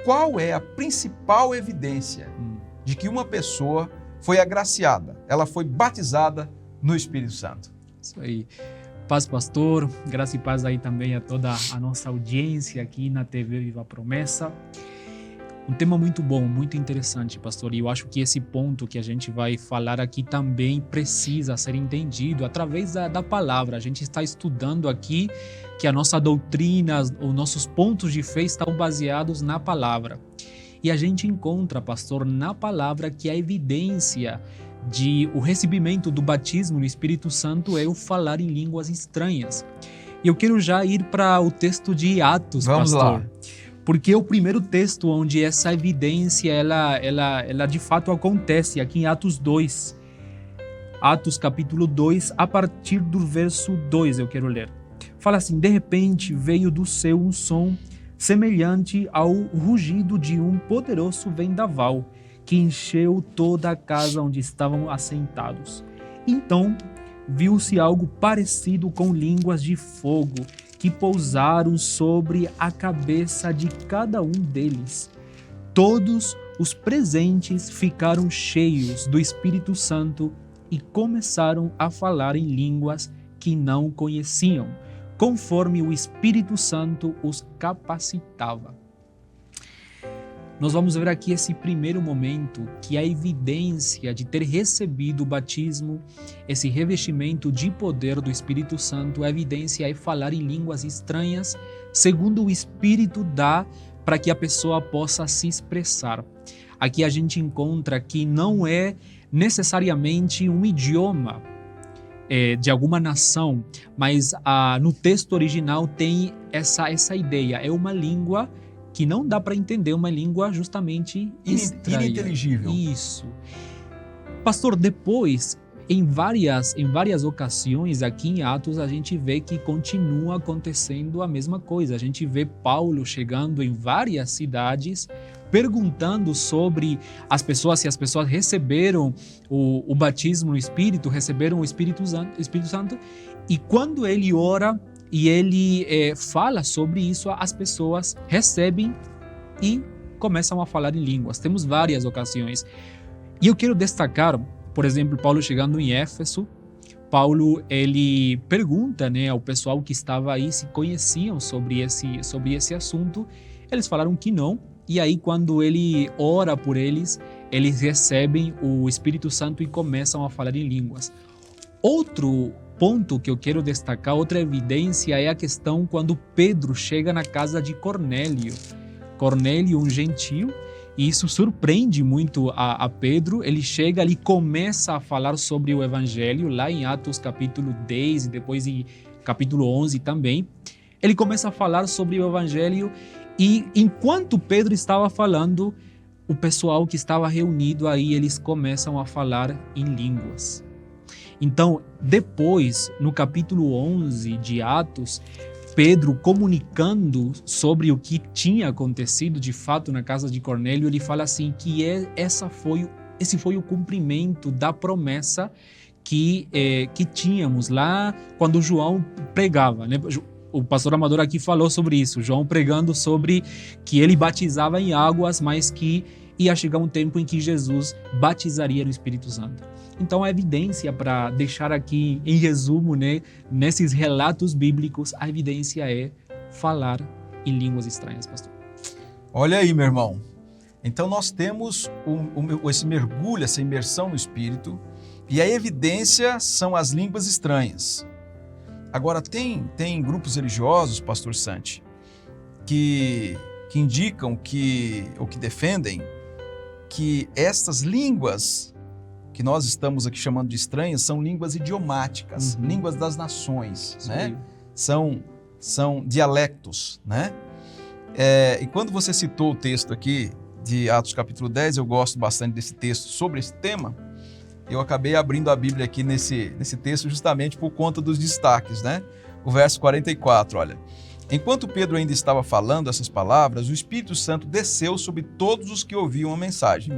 qual é a principal evidência de que uma pessoa foi agraciada, ela foi batizada no Espírito Santo? Isso aí. Paz, pastor. Graça e paz aí também a toda a nossa audiência aqui na TV Viva a Promessa. Um tema muito bom, muito interessante, pastor, e eu acho que esse ponto que a gente vai falar aqui também precisa ser entendido através da palavra. A gente está estudando aqui que a nossa doutrina, os nossos pontos de fé estão baseados na palavra. E a gente encontra, pastor, na palavra que a evidência de o recebimento do batismo no Espírito Santo é o falar em línguas estranhas. E eu quero já ir para o texto de Atos, Vamos pastor. lá. Porque é o primeiro texto onde essa evidência, ela de fato acontece, aqui em Atos 2. Atos capítulo 2, a partir do verso 2 eu quero ler. Fala assim: de repente veio do céu um som semelhante ao rugido de um poderoso vendaval, que encheu toda a casa onde estavam assentados. Então viu-se algo parecido com línguas de fogo, que pousaram sobre a cabeça de cada um deles. Todos os presentes ficaram cheios do Espírito Santo e começaram a falar em línguas que não conheciam, conforme o Espírito Santo os capacitava. Nós vamos ver aqui esse primeiro momento, que a evidência de ter recebido o batismo, esse revestimento de poder do Espírito Santo, a evidência é falar em línguas estranhas, segundo o Espírito dá para que a pessoa possa se expressar. Aqui a gente encontra que não é necessariamente um idioma de alguma nação, mas no texto original tem essa ideia, é uma língua que não dá para entender, uma língua justamente estranha. Ininteligível. Isso. Pastor, depois, em várias ocasiões aqui em Atos, a gente vê que continua acontecendo a mesma coisa. A gente vê Paulo chegando em várias cidades, perguntando sobre se as pessoas receberam o batismo no Espírito, receberam o Espírito Santo, e quando ele ora e ele fala sobre isso, as pessoas recebem e começam a falar em línguas. Temos várias ocasiões. E eu quero destacar, por exemplo, Paulo chegando em Éfeso. Paulo, ele pergunta, ao pessoal que estava aí se conheciam sobre esse assunto. Eles falaram que não. E aí, quando ele ora por eles, eles recebem o Espírito Santo e começam a falar em línguas. Outro ponto que eu quero destacar, outra evidência, é a questão quando Pedro chega na casa de Cornélio. Cornélio, um gentil, e isso surpreende muito a Pedro. Ele chega ali e começa a falar sobre o Evangelho, lá em Atos capítulo 10 e depois em capítulo 11 também. Ele começa a falar sobre o Evangelho e enquanto Pedro estava falando, o pessoal que estava reunido aí, eles começam a falar em línguas. Então, depois, no capítulo 11 de Atos, Pedro, comunicando sobre o que tinha acontecido de fato na casa de Cornélio, ele fala assim que esse foi o cumprimento da promessa que tínhamos lá quando João pregava, né? O pastor Amador aqui falou sobre isso, João pregando sobre que ele batizava em águas, mas que ia chegar um tempo em que Jesus batizaria no Espírito Santo. Então, a evidência, para deixar aqui em resumo, nesses relatos bíblicos, a evidência é falar em línguas estranhas, pastor. Olha aí, meu irmão. Então, nós temos esse mergulho, essa imersão no Espírito, e a evidência são as línguas estranhas. Agora, tem grupos religiosos, pastor Santi, que indicam ou que defendem que estas línguas que nós estamos aqui chamando de estranhas são línguas idiomáticas, línguas das nações, né? São dialectos, né? E quando você citou o texto aqui de Atos capítulo 10, eu gosto bastante desse texto sobre esse tema. Eu acabei abrindo a Bíblia aqui nesse texto justamente por conta dos destaques, né? O verso 44, olha. Enquanto Pedro ainda estava falando essas palavras, o Espírito Santo desceu sobre todos os que ouviam a mensagem.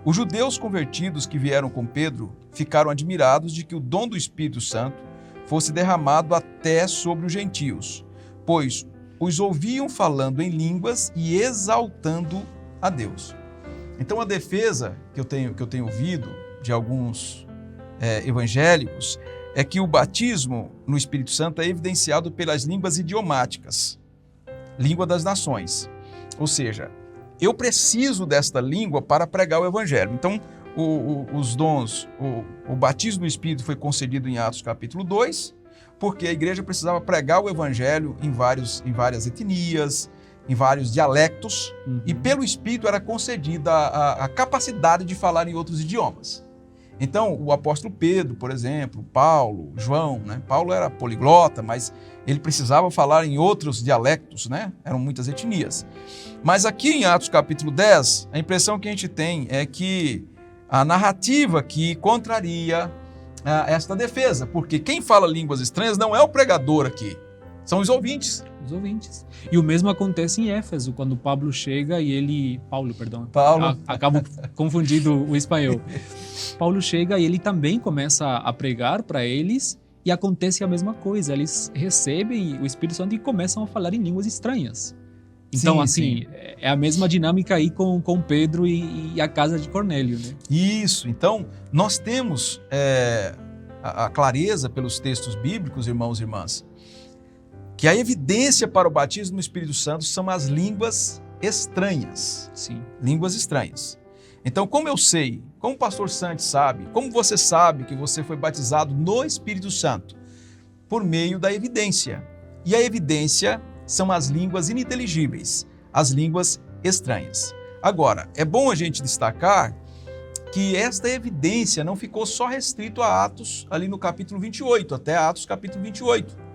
Os judeus convertidos que vieram com Pedro ficaram admirados de que o dom do Espírito Santo fosse derramado até sobre os gentios, pois os ouviam falando em línguas e exaltando a Deus. Então a defesa que eu tenho ouvido de alguns evangélicos é que o batismo no Espírito Santo é evidenciado pelas línguas idiomáticas, língua das nações. Ou seja, eu preciso desta língua para pregar o Evangelho. Então, os dons, o batismo no Espírito foi concedido em Atos capítulo 2, porque a igreja precisava pregar o Evangelho em várias etnias, em vários dialectos, e pelo Espírito era concedida a capacidade de falar em outros idiomas. Então, o apóstolo Pedro, por exemplo, Paulo, João, né? Paulo era poliglota, mas ele precisava falar em outros dialectos, né? Eram muitas etnias. Mas aqui em Atos capítulo 10, a impressão que a gente tem é que a narrativa que contraria esta defesa, porque quem fala línguas estranhas não é o pregador aqui, são os ouvintes. Os ouvintes. E o mesmo acontece em Éfeso, quando Paulo chega e Paulo. Acabo confundindo o espanhol. Paulo chega e ele também começa a pregar para eles e acontece a mesma coisa. Eles recebem o Espírito Santo e começam a falar em línguas estranhas. Então, sim. É a mesma dinâmica aí com Pedro e a casa de Cornélio, né? Isso. Então, nós temos a clareza pelos textos bíblicos, irmãos e irmãs, que a evidência para o batismo no Espírito Santo são as línguas estranhas. Sim. Línguas estranhas. Então, como eu sei, como o pastor Santi sabe, como você sabe que você foi batizado no Espírito Santo? Por meio da evidência. E a evidência são as línguas ininteligíveis, as línguas estranhas. Agora, é bom a gente destacar que esta evidência não ficou só restrito a Atos, ali no capítulo 28, até Atos capítulo 28.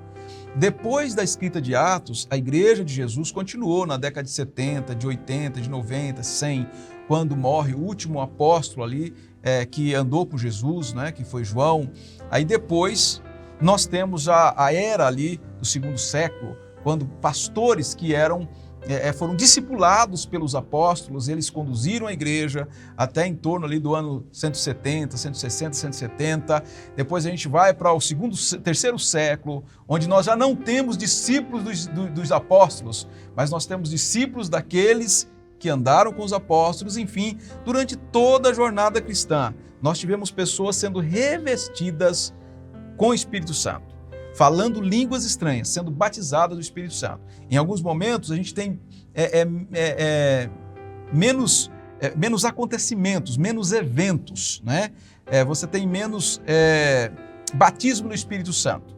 Depois da escrita de Atos, a Igreja de Jesus continuou na década de 70, de 80, de 90, 100, quando morre o último apóstolo ali, que andou com Jesus, né, que foi João. Aí depois nós temos a era ali do segundo século, quando pastores que foram discipulados pelos apóstolos, eles conduziram a igreja até em torno ali do ano 170, 160, 170. Depois a gente vai para o terceiro século, onde nós já não temos discípulos dos apóstolos, mas nós temos discípulos daqueles que andaram com os apóstolos. Enfim, durante toda a jornada cristã, nós tivemos pessoas sendo revestidas com o Espírito Santo, falando línguas estranhas, sendo batizadas do Espírito Santo. Em alguns momentos a gente tem menos acontecimentos, menos eventos, né? Você tem menos batismo no Espírito Santo.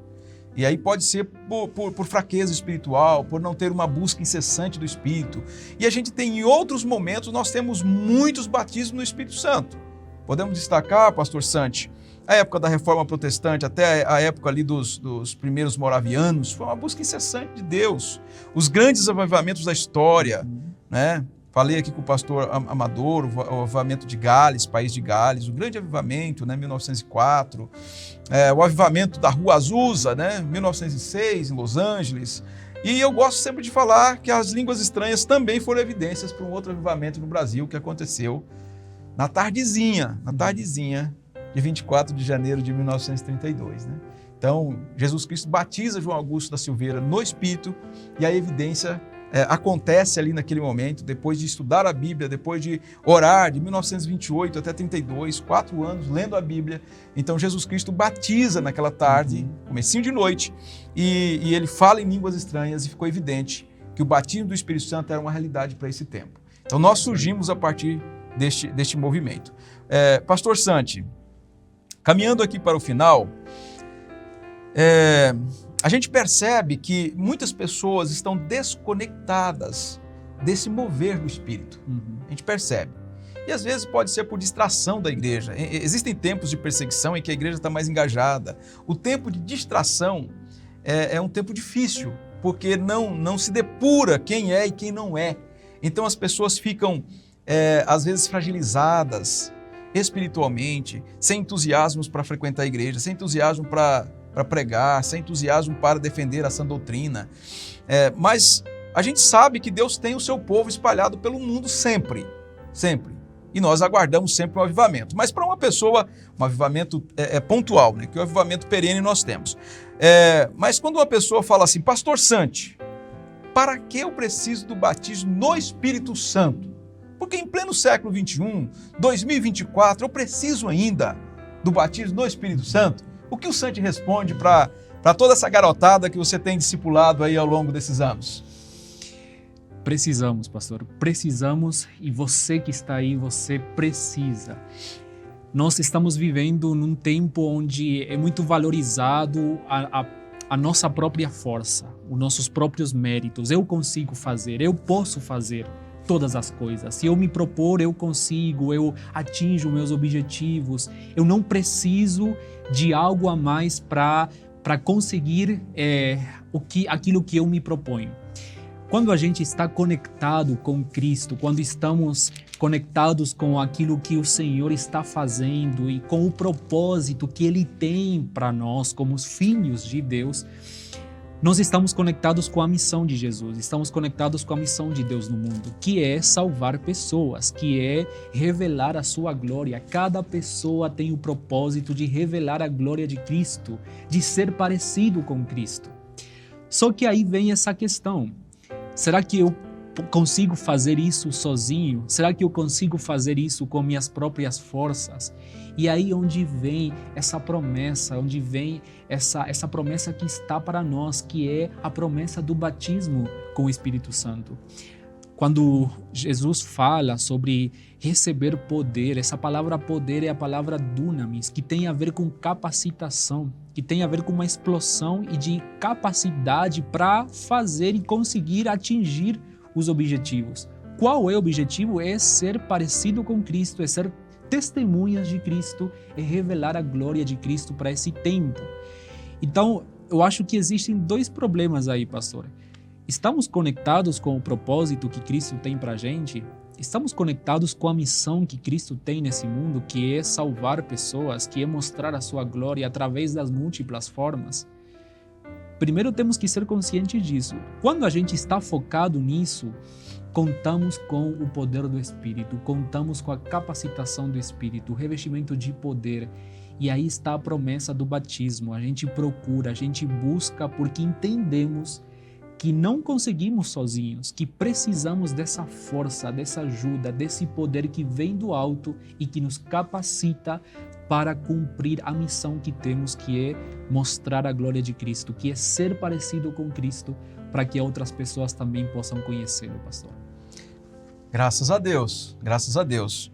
E aí pode ser por fraqueza espiritual, por não ter uma busca incessante do Espírito. E a gente tem, em outros momentos, nós temos muitos batismos no Espírito Santo. Podemos destacar, pastor Santi, a época da Reforma Protestante, até a época ali dos primeiros moravianos, foi uma busca incessante de Deus. Os grandes avivamentos da história, né? Falei aqui com o pastor Amador, o avivamento de Gales, país de Gales, o grande avivamento, né, 1904, o avivamento da Rua Azusa, né, 1906, em Los Angeles. E eu gosto sempre de falar que as línguas estranhas também foram evidências para um outro avivamento no Brasil que aconteceu na tardezinha de 24 de janeiro de 1932. Né? Então, Jesus Cristo batiza João Augusto da Silveira no Espírito e a evidência acontece ali naquele momento, depois de estudar a Bíblia, depois de orar de 1928 até 32, 4 anos lendo a Bíblia. Então Jesus Cristo batiza naquela tarde, comecinho de noite, e ele fala em línguas estranhas e ficou evidente que o batismo do Espírito Santo era uma realidade para esse tempo. Então nós surgimos a partir deste movimento. Pastor Santi, caminhando aqui para o final, a gente percebe que muitas pessoas estão desconectadas desse mover do Espírito. A gente percebe. E às vezes pode ser por distração da igreja. Existem tempos de perseguição em que a igreja está mais engajada. O tempo de distração é um tempo difícil, porque não se depura quem é e quem não é. Então as pessoas ficam, às vezes, fragilizadas espiritualmente, sem entusiasmos para frequentar a igreja, sem entusiasmo para pregar, sem entusiasmo para defender a sã doutrina. Mas a gente sabe que Deus tem o seu povo espalhado pelo mundo sempre, sempre. E nós aguardamos sempre um avivamento. Mas para uma pessoa, um avivamento pontual, né? Que o avivamento perene nós temos. Mas quando uma pessoa fala assim, Pastor Santi, para que eu preciso do batismo no Espírito Santo? Porque em pleno século XXI, 2024, eu preciso ainda do batismo no Espírito Santo? O que o Santi responde para toda essa garotada que você tem discipulado aí ao longo desses anos? Precisamos, pastor. Precisamos, e você que está aí, você precisa. Nós estamos vivendo num tempo onde é muito valorizado a nossa própria força, os nossos próprios méritos. Eu consigo fazer, eu posso fazer todas as coisas. Se eu me propor, eu consigo, eu atinjo meus objetivos. Eu não preciso de algo a mais para conseguir aquilo que eu me proponho. Quando a gente está conectado com Cristo, quando estamos conectados com aquilo que o Senhor está fazendo e com o propósito que Ele tem para nós como filhos de Deus, nós estamos conectados com a missão de Jesus, estamos conectados com a missão de Deus no mundo, que é salvar pessoas, que é revelar a sua glória. Cada pessoa tem o propósito de revelar a glória de Cristo, de ser parecido com Cristo. Só que aí vem essa questão, será que eu consigo fazer isso sozinho? Será que eu consigo fazer isso com minhas próprias forças? E aí onde vem essa promessa, onde vem essa promessa que está para nós, que é a promessa do batismo com o Espírito Santo. Quando Jesus fala sobre receber poder, essa palavra poder é a palavra dunamis, que tem a ver com capacitação, que tem a ver com uma explosão e de capacidade para fazer e conseguir atingir os objetivos. Qual é o objetivo? É ser parecido com Cristo, é ser testemunhas de Cristo, é revelar a glória de Cristo para esse tempo. Então, eu acho que existem dois problemas aí, pastor. Estamos conectados com o propósito que Cristo tem para a gente? Estamos conectados com a missão que Cristo tem nesse mundo, que é salvar pessoas, que é mostrar a sua glória através das múltiplas formas? Primeiro temos que ser conscientes disso. Quando a gente está focado nisso, contamos com o poder do Espírito, contamos com a capacitação do Espírito, o revestimento de poder. E aí está a promessa do batismo. A gente procura, a gente busca porque entendemos que não conseguimos sozinhos, que precisamos dessa força, dessa ajuda, desse poder que vem do alto e que nos capacita para cumprir a missão que temos, que é mostrar a glória de Cristo, que é ser parecido com Cristo, para que outras pessoas também possam conhecê-lo, pastor. Graças a Deus, graças a Deus.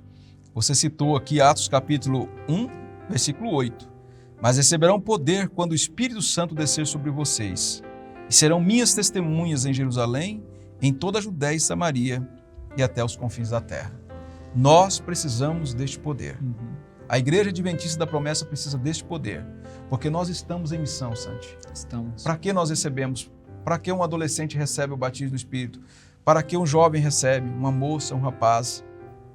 Você citou aqui Atos capítulo 1, versículo 8. Mas receberão poder quando o Espírito Santo descer sobre vocês. E serão minhas testemunhas em Jerusalém, em toda a Judéia e Samaria e até os confins da terra. Nós precisamos deste poder. A Igreja Adventista da Promessa precisa deste poder, porque nós estamos em missão, Santi. Estamos. Para que nós recebemos? Para que um adolescente recebe o batismo do Espírito? Para que um jovem recebe? Uma moça, um rapaz,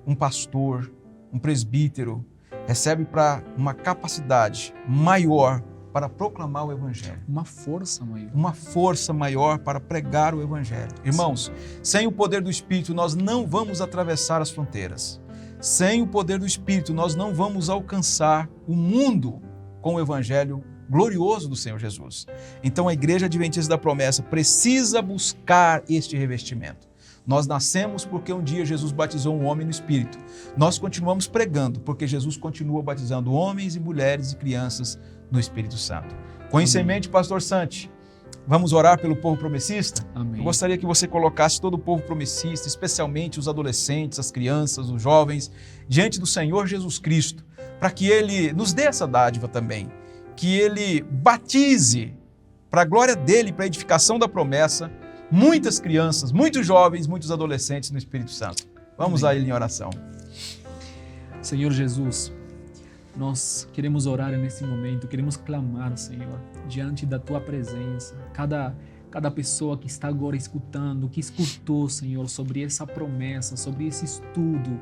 um pastor, um presbítero, recebe para uma capacidade maior para proclamar o Evangelho. Uma força maior. Uma força maior para pregar o Evangelho. Irmãos, sem o poder do Espírito, nós não vamos atravessar as fronteiras. Sem o poder do Espírito, nós não vamos alcançar o mundo com o Evangelho glorioso do Senhor Jesus. Então, a Igreja Adventista da Promessa precisa buscar este revestimento. Nós nascemos porque um dia Jesus batizou um homem no Espírito. Nós continuamos pregando porque Jesus continua batizando homens e mulheres e crianças no Espírito Santo. Com isso em mente, pastor Santi, vamos orar pelo povo promessista? Amém. Eu gostaria que você colocasse todo o povo promessista, especialmente os adolescentes, as crianças, os jovens, diante do Senhor Jesus Cristo, para que Ele nos dê essa dádiva também, que Ele batize, para a glória dEle, para a edificação da promessa, muitas crianças, muitos jovens, muitos adolescentes no Espírito Santo. Vamos a Ele em oração. Senhor Jesus, nós queremos orar nesse momento, queremos clamar, Senhor, diante da Tua presença. Cada pessoa que está agora escutando, que escutou, Senhor, sobre essa promessa, sobre esse estudo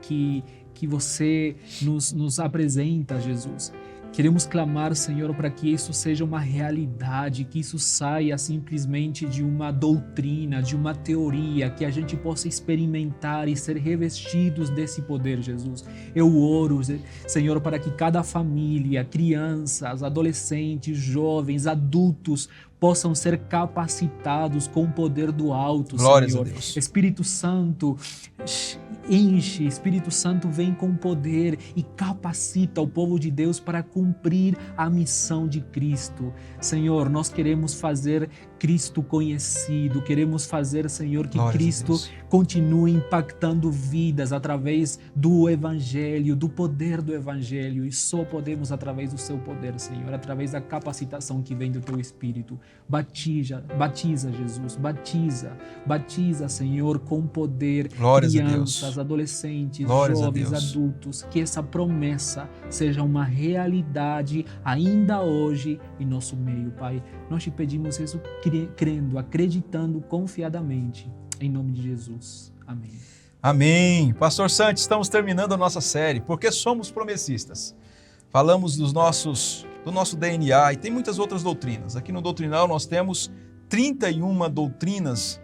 que Você nos apresenta, Jesus. Queremos clamar, Senhor, para que isso seja uma realidade, que isso saia simplesmente de uma doutrina, de uma teoria, que a gente possa experimentar e ser revestidos desse poder, Jesus. Eu oro, Senhor, para que cada família, crianças, adolescentes, jovens, adultos, possam ser capacitados com o poder do alto, Glórias Senhor. a Deus. Espírito Santo, enche, Espírito Santo vem com poder e capacita o povo de Deus para cumprir a missão de Cristo. Senhor, nós queremos fazer Cristo conhecido, queremos fazer, Senhor, que Glórias Cristo continue impactando vidas através do Evangelho, do poder do Evangelho, e só podemos através do seu poder, Senhor, através da capacitação que vem do teu Espírito. Batiza, Jesus, batiza, Senhor, com poder, Glórias crianças, adolescentes, Glórias jovens, adultos, que essa promessa seja uma realidade ainda hoje em nosso meio, Pai. Nós te pedimos isso crendo, acreditando confiadamente, em nome de Jesus. Amém. Amém. Pastor Santi, estamos terminando a nossa série, porque somos promessistas. Falamos do nosso DNA e tem muitas outras doutrinas. Aqui no Doutrinal nós temos 31 doutrinas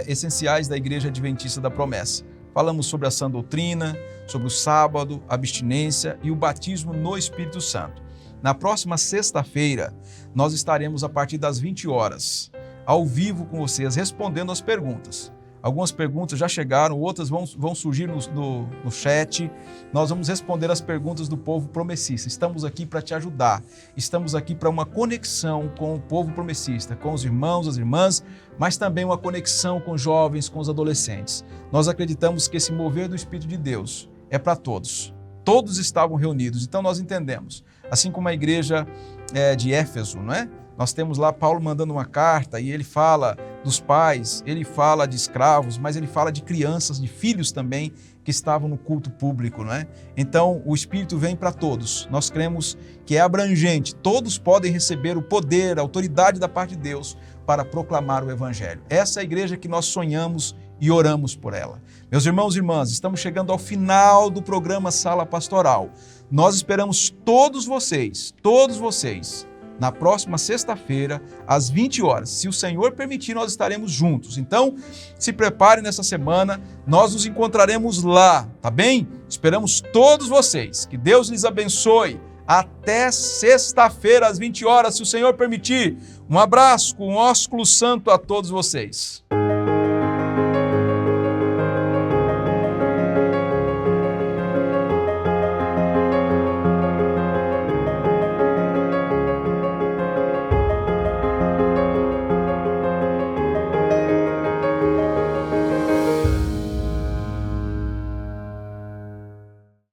essenciais da Igreja Adventista da Promessa. Falamos sobre a sã doutrina, sobre o sábado, a abstinência e o batismo no Espírito Santo. Na próxima sexta-feira, nós estaremos a partir das 20 horas, ao vivo com vocês, respondendo as perguntas. Algumas perguntas já chegaram, outras vão surgir no chat. Nós vamos responder as perguntas do povo promessista. Estamos aqui para te ajudar. Estamos aqui para uma conexão com o povo promessista, com os irmãos, as irmãs, mas também uma conexão com os jovens, com os adolescentes. Nós acreditamos que esse mover do Espírito de Deus é para todos. Todos estavam reunidos, então nós entendemos. Assim como a igreja de Éfeso, não é? Nós temos lá Paulo mandando uma carta e ele fala dos pais, ele fala de escravos, mas ele fala de crianças, de filhos também que estavam no culto público, não é? Então o Espírito vem para todos. Nós cremos que é abrangente, todos podem receber o poder, a autoridade da parte de Deus para proclamar o Evangelho. Essa é a igreja que nós sonhamos e oramos por ela. Meus irmãos e irmãs, estamos chegando ao final do programa Sala Pastoral. Nós esperamos todos vocês, na próxima sexta-feira, às 20 horas. Se o Senhor permitir, nós estaremos juntos. Então, se prepare nessa semana, nós nos encontraremos lá, tá bem? Esperamos todos vocês. Que Deus lhes abençoe. Até sexta-feira, às 20 horas, se o Senhor permitir. Um abraço com ósculo santo a todos vocês.